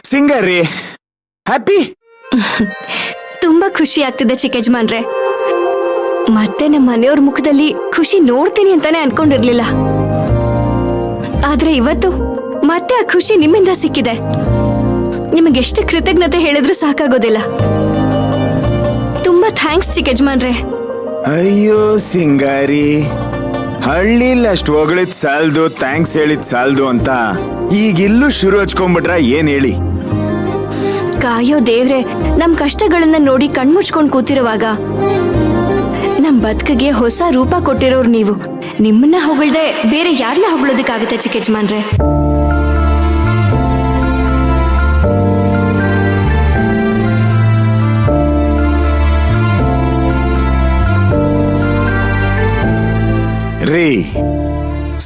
Singer happy. ತುಂಬಾ ಖುಷಿ ಆಗ್ತಿದೆ ಚಿಕ್ಕಜ್ಮಾನ್ರೆ. ಮತ್ತೆ ನಮ್ಮ ಮನೆಯವ್ರ ಮುಖದಲ್ಲಿ ಖುಷಿ ನೋಡ್ತೀನಿ ಅಂತಾನೆ ಅನ್ಕೊಂಡಿರ್ಲಿಲ್ಲ. ಆದ್ರೆ ಇವತ್ತು ಮತ್ತೆ ಆ ಖುಷಿ ನಿಮ್ಮಿಂದ ಸಿಕ್ಕಿದೆ. ನಿಮಗೆಷ್ಟು ಕೃತಜ್ಞತೆ ಹೇಳಿದ್ರು ಸಾಕಾಗೋದಿಲ್ಲ. ತುಂಬಾ ಥ್ಯಾಂಕ್ಸ್ ಚಿಕ್ಕಜ್ಮಾನ್ರೆ. ಅಯ್ಯೋ ಸಿಂಗಾರಿ, ಹಳ್ಳಿಲ್ ಅಷ್ಟು ಹೊಗಳಿದ್ ಸಾಲ್ದು, ಥ್ಯಾಂಕ್ಸ್ ಹೇಳಿದ್ ಸಾಲ್ದು ಅಂತ ಈಗಿಲ್ಲೂ ಶುರು ಹಚ್ಕೊಂಡ್ಬಿಟ್ರ ಏನ್ ಹೇಳಿ? ಕಾಯೋ ದೇವ್ರೆ, ನಮ್ ಕಷ್ಟಗಳನ್ನ ನೋಡಿ ಕಣ್ಮುಚ್ಕೊಂಡ್ ಕೂತಿರುವಾಗ ನಮ್ ಬದುಕಿಗೆ ಹೊಸ ರೂಪ ಕೊಟ್ಟಿರೋರು ನೀವು. ನಿಮ್ಮನ್ನ ಹೊಗಳ್ದೆ ಬೇರೆ ಯಾರನ್ನ ಹೊಗಳೋದಕ್ಕಾಗತ್ತೆ ಚಿಕ್ಕಜ್ಮಾನ್ರೆ? ರೀ,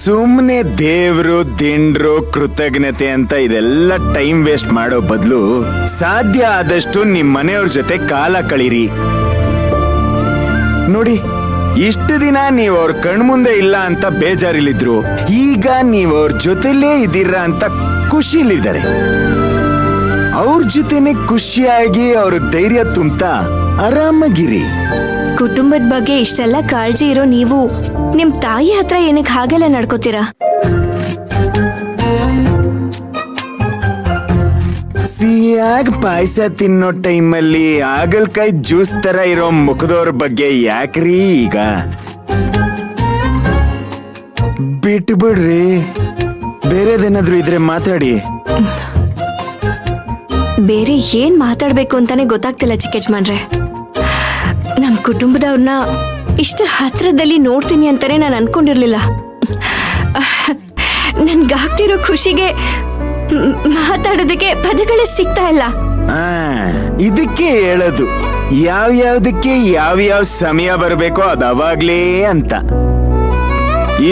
ಸುಮ್ಮನೆ ದೇವ್ರು ದಿಂಡ್ರು ಕೃತಜ್ಞತೆ ಅಂತ ಇದೆಲ್ಲ ಟೈಮ್ ವೇಸ್ಟ್ ಮಾಡೋ ಬದಲು ಸಾಧ್ಯ ಆದಷ್ಟು ನಿಮ್ ಮನೆಯವ್ರ ಜೊತೆ ಕಾಲ ಕಳೀರಿ. ನೋಡಿ, ಇಷ್ಟು ದಿನ ನೀವ್ ಅವ್ರ ಕಣ್ಮುಂದೆ ಇಲ್ಲ ಅಂತ ಬೇಜಾರಿಲಿದ್ರು, ಈಗ ನೀವ್ ಅವ್ರ ಜೊತೆಲೇ ಇದ್ದೀರಾ ಅಂತ ಖುಷಿಲಿದ್ದಾರೆ. ಅವ್ರ ಜೊತೆನೆ ಖುಷಿಯಾಗಿ ಅವ್ರ ಧೈರ್ಯ ತುಂಬ್ತಾ ಆರಾಮಾಗಿರಿ. ಕುಟುಂಬದ ಬಗ್ಗೆ ಇಷ್ಟೆಲ್ಲ ಕಾಳಜಿ ಇರೋ ನೀವು ನಿಮ್ ತಾಯಿ ಹತ್ರ ಏನಕ್ಕೆ ಹಾಗೆಲ್ಲ ನಡ್ಕೋತೀರಾ? ಸಿಹಿಯಾಗಿ ಪಾಯಸ ತಿನ್ನೋ ಟೈಮಲ್ಲಿ ಆಗಲ್ಕಾಯಿ ಜ್ಯೂಸ್ ತರ ಇರೋ ಮುಖದವ್ರ ಬಗ್ಗೆ ಯಾಕ್ರಿ ಈಗ? ಬಿಟ್ಬಿಡ್ರಿ, ಬೇರೆದೇನಾದ್ರೂ ಇದ್ರೆ ಮಾತಾಡಿ. ಬೇರೆ ಏನ್ ಮಾತಾಡ್ಬೇಕು ಅಂತಾನೆ ಗೊತ್ತಾಗ್ತಿಲ್ಲ ಚಿಕ್ಕಜ್ಮಾನ್ರೆ. ನಮ್ ಕುಟುಂಬದವ್ರನ್ನ ಇಷ್ಟು ಹತ್ರದಲ್ಲಿ ನೋಡ್ತೀನಿ ಅಂತಾನೆ ನಾನು ಅನ್ಕೊಂಡಿರ್ಲಿಲ್ಲ. ನನ್ಗಾಗ್ತಿರೋ ಖುಷಿಗೆ ಮಾತಾಡೋದಕ್ಕೆ ಪದಗಳೇ ಸಿಗ್ತಾ ಇಲ್ಲ. ಇದಕ್ಕೆ ಹೇಳೋದು, ಯಾವ್ಯಾವ್ದಕ್ಕೆ ಯಾವ್ಯಾವ ಸಮಯ ಬರ್ಬೇಕೋ ಅದು ಅವಾಗ್ಲೇ ಅಂತ.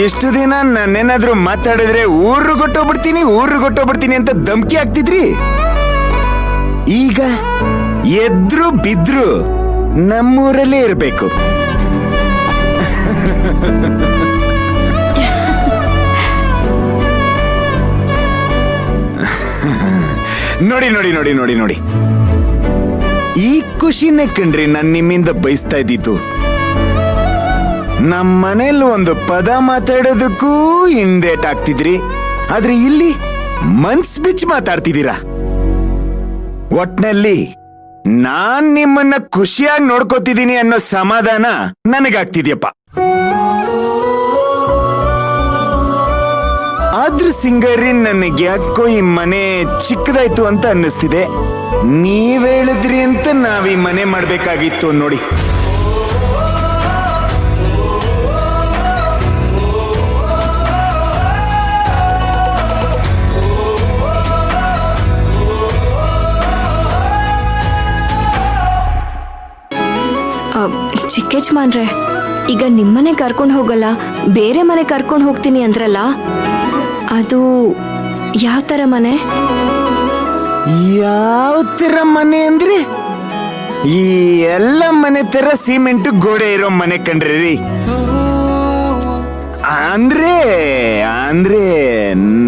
ಇಷ್ಟು ದಿನ ನಾನೇನಾದ್ರೂ ಮಾತಾಡಿದ್ರೆ ಊರು ಗೊಟ್ಟೋಗ್ಬಿಡ್ತೀನಿ ಅಂತ ಧಮ್ಕಿ ಆಗ್ತಿದ್ರಿ. ಈಗ ಎದ್ರು ಬಿದ್ರು ನಮ್ಮೂರಲ್ಲೇ ಇರ್ಬೇಕು. ನೋಡಿ ನೋಡಿ ನೋಡಿ ನೋಡಿ ನೋಡಿ, ಈ ಖುಷಿನೇ ಕಣ್ರಿ ನಾನು ನಿಮ್ಮಿಂದ ಬಯಸ್ತಾ ಇದ್ದಿತ್ತು. ನಮ್ಮ ಮನೇಲಿ ಒಂದು ಪದ ಮಾತಾಡೋದಕ್ಕೂ ಹಿಂದೇಟ್ ಆಗ್ತಿದ್ರಿ, ಆದ್ರೆ ಇಲ್ಲಿ ಮನ್ಸ್ ಬಿಚ್ಚಿ ಮಾತಾಡ್ತಿದ್ದೀರಾ. ಒಟ್ನಲ್ಲಿ ನಾನ್ ನಿಮ್ಮನ್ನ ಖುಷಿಯಾಗಿ ನೋಡ್ಕೋತಿದ್ದೀನಿ ಅನ್ನೋ ಸಮಾಧಾನ ನನಗಾಗ್ತಿದ್ಯಪ್ಪ. ಆದ್ರೂ ಸಿಂಗರಿ, ನನಗೆ ಯಾಕೋ ಈ ಮನೆ ಚಿಕ್ಕದಾಯ್ತು ಅಂತ ಅನ್ನಿಸ್ತಿದೆ. ನೀವ್ ಹೇಳಿದ್ರಿ ಅಂತ ನಾವ್ ಈ ಮನೆ ಮಾಡ್ಬೇಕಾಗಿತ್ತು ನೋಡಿ. ಚಿಕ್ಕಜ್ಮಾನ್ರೆ, ಈಗ ನಿಮ್ಮನೆ ಕರ್ಕೊಂಡು ಹೋಗಲ್ಲ, ಬೇರೆ ಮನೆ ಕರ್ಕೊಂಡು ಹೋಗ್ತೀನಿ ಅಂದ್ರಲ್ಲ, ಅದು ಯಾವ ತರ ಮನೆ? ಯಾವ ತರ ಮನೆ ಅಂದ್ರೆ ಈ ಎಲ್ಲ ಮನೆ ತರ ಸಿಮೆಂಟ್ ಗೋಡೆ ಇರೋ ಮನೆ ಕಂಡ್ರಿ. ಅಂದ್ರೆ ಅಂದ್ರೆ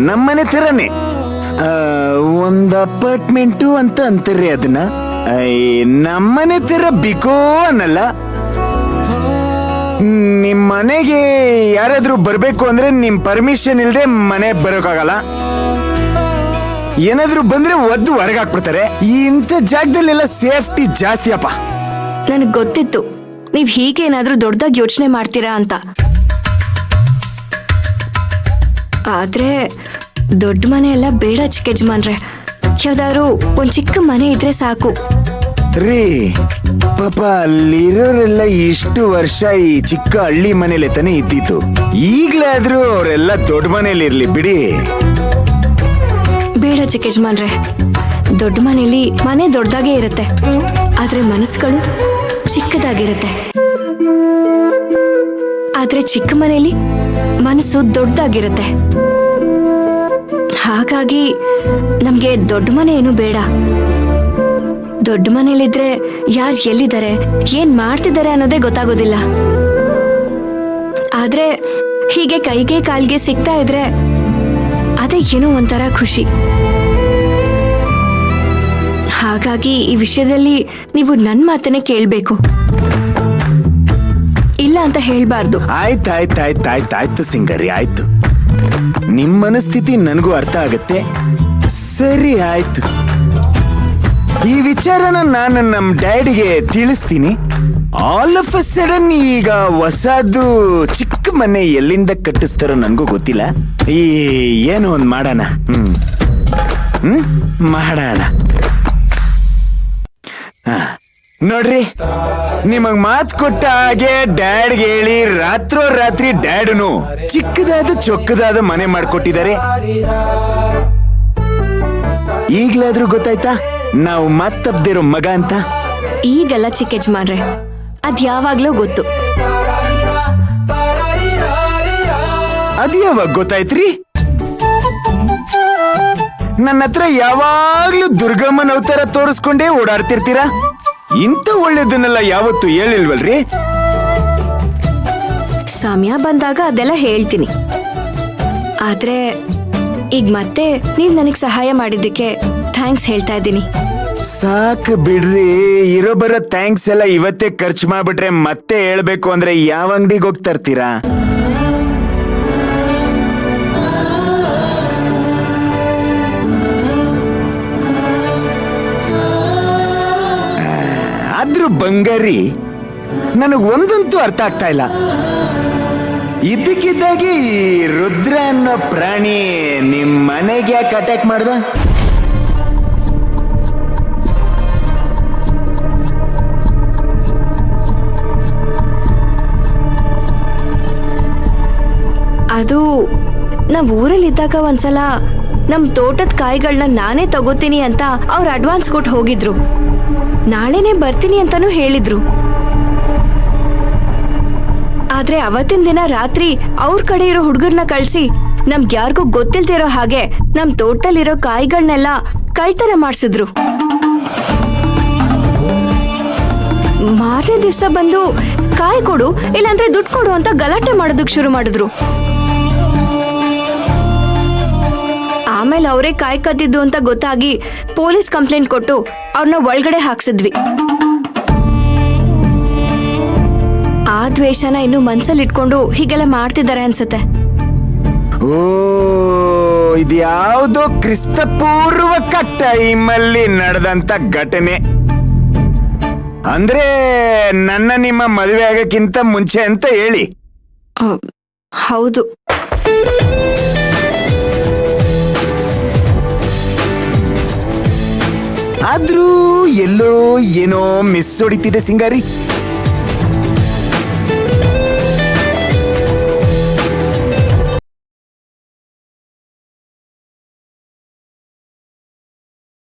ನಮ್ಮನೆ ತರನೇ ಒಂದ್ ಅಪಾರ್ಟ್ಮೆಂಟು ಅಂತ ಅಂತಾರ್ರಿ ಅದನ್ನ. ನಮ್ಮನೆ ತರ ಬಿಕೋ ಅನ್ನಲ್ಲ. ನಿಮ್ ಮನೆಗೆ ಯಾರಾದ್ರೂ ಬರ್ಬೇಕು ಅಂದ್ರೆ ನಿಮ್ ಪರ್ಮಿಷನ್ ಇಲ್ದೆ ಮನೆ ಬರೋಕ್ಕಾಗಲ್ಲ. ಏನಾದ್ರೂ ಬಂದ್ರೆ ಒದ್ದು ಹೊರಗಾಕ್ಬಿಡ್ತಾರೆ. ಇಂಥ ಜಾಗದಲ್ಲೆಲ್ಲ ಸೇಫ್ಟಿ ಜಾಸ್ತಿ ಅಪ್ಪ. ನನಗ್ ಗೊತ್ತಿತ್ತು ನೀವ್ ಹೀಗೇನಾದ್ರೂ ದೊಡ್ಡದಾಗಿ ಯೋಚನೆ ಮಾಡ್ತೀರಾ ಅಂತ. ಆದ್ರೆ ದೊಡ್ಡ ಮನೆ ಎಲ್ಲ ಬೇಡ ಚಿಕ್ಕಜ್ಮಾನ್ರೆ. ಯಾವ್ದಾದ್ರು ಒಂದ್ ಚಿಕ್ಕ ಮನೆ ಇದ್ರೆ ಸಾಕು. ರೀ ಪಾಪ, ಅಲ್ಲಿರೋರೆಲ್ಲ ಇಷ್ಟು ವರ್ಷ ಈ ಚಿಕ್ಕ ಹಳ್ಳಿ ಮನೇಲೆ ತಾನೇ ಇದ್ದಿತ್ತು. ಈಗ್ಲಾದ್ರೂ ಅವರೆಲ್ಲ ದೊಡ್ಡ ಮನೇಲಿ ಇರ್ಲಿ ಬಿಡಿ. ಬೇಡ ಚಿಕ್ಕಜ್ಮಾನ್ರೆ, ದೊಡ್ಡ ಮನೇಲಿ ಮನೆ ದೊಡ್ಡದಾಗೇ ಇರುತ್ತೆ, ಆದ್ರೆ ಮನಸ್ಸುಗಳು ಚಿಕ್ಕದಾಗಿರುತ್ತೆ. ಆದ್ರೆ ಚಿಕ್ಕ ಮನೇಲಿ ಮನಸ್ಸು ದೊಡ್ಡದಾಗಿರುತ್ತೆ. ಹಾಗಾಗಿ ನಮ್ಗೆ ದೊಡ್ಡ ಮನೆ ಏನು ಬೇಡ. ದೊಡ್ಡ ಮನೇಲಿದ್ರೆ ಯಾರು ಎಲ್ಲಿದ್ದಾರೆ, ಏನ್ ಮಾಡ್ತಿದ್ದಾರೆ ಅನ್ನೋದೇ ಗೊತ್ತಾಗೋದಿಲ್ಲ. ಆದ್ರೆ ಹೀಗೆ ಕೈಗೆ ಕಾಲ್ಗೆ ಸಿಗ್ತಾ ಇದ್ರೆ ಅದೇ ಏನೋ ಒಂಥರ ಖುಷಿ. ಹಾಗಾಗಿ ಈ ವಿಷಯದಲ್ಲಿ ನೀವು ನನ್ನ ಮಾತನ್ನೇ ಕೇಳಬೇಕು, ಇಲ್ಲ ಅಂತ ಹೇಳ್ಬಾರ್ದು. ಆಯ್ತು ಸಿಂಗರಿ, ಆಯ್ತು. ನಿಮ್ ಮನಸ್ಥಿತಿ ನನಗೂ ಅರ್ಥ ಆಗತ್ತೆ. ಸರಿ, ಆಯ್ತು. ಈ ವಿಚಾರನ ನಾನು ನಮ್ ಡ್ಯಾಡಿಗೆ ತಿಳಿಸ್ತೀನಿ. ಆಲ್ ಆಫ್ ಅ ಸಡನ್ ಈಗ ಹೊಸದು ಚಿಕ್ಕ ಮನೆ ಎಲ್ಲಿಂದ ಕಟ್ಟಿಸ್ತಾರೋ ನನ್ಗೂ ಗೊತ್ತಿಲ್ಲ. ಏನೋ ಒಂದ್ ಮಾಡೋಣ. ಮಾಡೋಣ. ನೋಡ್ರಿ, ನಿಮಗ್ ಮಾತ್ ಕೊಟ್ಟ ಹಾಗೆ ಡ್ಯಾಡ್ಗೆ ಹೇಳಿ ರಾತ್ರಿ ಡ್ಯಾಡ್ನು ಚಿಕ್ಕದಾದ ಚೊಕ್ಕದಾದ ಮನೆ ಮಾಡ್ಕೊಟ್ಟಿದ್ದಾರೆ. ಈಗ್ಲಾದ್ರೂ ಗೊತ್ತಾಯ್ತಾ ನಾವು ಮಾತಪ್ಪದಿರೋ ಮಗ ಅಂತ? ಈಗೆಲ್ಲ ಚಿಕ್ಕ ಯಜಮಾನ್ರೆ, ಅದ್ ಯಾವಾಗ್ಲೂ ಗೊತ್ತು. ಅದ್ ಯಾವಾಗ ಗೊತ್ತಾಯ್ತ್ರಿ? ನನ್ನ ಹತ್ರ ಯಾವಾಗ್ಲೂ ದುರ್ಗಮ್ಮನ ಅವತಾರ ತೋರಿಸ್ಕೊಂಡೇ ಓಡಾಡ್ತಿರ್ತೀರಾ. ಇಂಥ ಒಳ್ಳೇದನ್ನೆಲ್ಲ ಯಾವತ್ತು ಹೇಳಿಲ್ವಲ್ರಿ? ಸಮಯ ಬಂದಾಗ ಅದೆಲ್ಲ ಹೇಳ್ತೀನಿ. ಆದ್ರೆ ಈಗ ಮತ್ತೆ ನೀವ್ ನನಗ್ ಸಹಾಯ ಮಾಡಿದ್ದಕ್ಕೆ ಥ್ಯಾಂಕ್ಸ್ ಹೇಳ್ತಾ ಇದ್ದೀನಿ. ಸಾಕು ಬಿಡ್ರಿ, ಇರೋ ಬರೋ ಥ್ಯಾಂಕ್ಸ್ ಎಲ್ಲ ಇವತ್ತೇ ಖರ್ಚು ಮಾಡ್ಬಿಟ್ರೆ ಮತ್ತೆ ಹೇಳ್ಬೇಕು ಅಂದ್ರೆ ಯಾವ ಅಂಗಡಿಗೆ ಹೋಗ್ತಾ ಇರ್ತೀರಾ? ಆದ್ರೂ ಬಂಗಾರಿ, ನನಗ್ ಒಂದಂತೂ ಅರ್ಥ ಆಗ್ತಾ ಇಲ್ಲ. ಇದ್ದಕ್ಕಿದ್ದಾಗಿ ಈ ರುದ್ರ ಅನ್ನೋ ಪ್ರಾಣಿ ನಿಮ್ ಮನೆಗೆ ಯಾಕೆ ಅಟ್ಯಾಕ್ ಮಾಡ್ದ? ಅದು ನಾವ್ ಊರಲ್ಲಿದ್ದಾಗ ಒಂದ್ಸಲ ನಮ್ ತೋಟದ ಕಾಯಿಗಳನ್ನ ನಾನೇ ತಗೋತೀನಿ ಅಂತ ಅವ್ರ ಅಡ್ವಾನ್ಸ್ ಕೊಟ್ಟು ಹೋಗಿದ್ರು. ನಾಳೆನೆ ಬರ್ತೀನಿ ಅಂತಾನೂ ಹೇಳಿದ್ರು. ಆದ್ರೆ ಅವತ್ತಿನ ದಿನ ರಾತ್ರಿ ಅವ್ರ ಕಡೆ ಇರೋ ಹುಡುಗರ್ನ ಕಳ್ಸಿ ನಮ್ಗೆ ಯಾರಿಗೂ ಗೊತ್ತಿಲ್ದಿರೋ ಹಾಗೆ ನಮ್ ತೋಟದಲ್ಲಿರೋ ಕಾಯಿಗಳನ್ನೆಲ್ಲ ಕಳ್ತನ ಮಾಡ್ಸಿದ್ರು. ಮಾರನೇ ದಿವ್ಸ ಬಂದು ಕಾಯಿ ಕೊಡು ಇಲ್ಲಾಂದ್ರೆ ದುಡ್ಡು ಕೊಡು ಅಂತ ಗಲಾಟೆ ಮಾಡೋದಕ್ ಶುರು ಮಾಡಿದ್ರು. ಆಮೇಲೆ ಅವರೇ ಕಾಯಿ ಕದ್ದಿದ್ದು ಅಂತ ಗೊತ್ತಾಗಿ ಪೊಲೀಸ್ ಕಂಪ್ಲೇಂಟ್ ಕೊಟ್ಟು ಅವ್ರನ್ನ ಒಳಗಡೆ ಹಾಕ್ಸಿದ್ವಿ. ಆ ದ್ವೇಷನ ಇನ್ನು ಮನ್ಸಲ್ಲಿ ಇಟ್ಕೊಂಡು ಹೀಗೆಲ್ಲ ಮಾಡ್ತಿದ್ದಾರೆ ಅನ್ಸುತ್ತೆ. ಓ, ಇದ್ಯಾವುದೋ ಕ್ರಿಸ್ತಪೂರ್ವಕ ಟೈಮಲ್ಲಿ ನಡೆದಂತ ಘಟನೆ. ಅಂದ್ರೆ ನನ್ನ ನಿಮ್ಮ ಮದುವೆ ಆಗಕ್ಕಿಂತ ಮುಂಚೆ ಅಂತ ಹೇಳಿ. ಹೌದು. ಆದ್ರೂ ಎಲ್ಲೋ ಏನೋ ಮಿಸ್ ಹೊಡಿತಿದೆ ಸಿಂಗಾರಿ.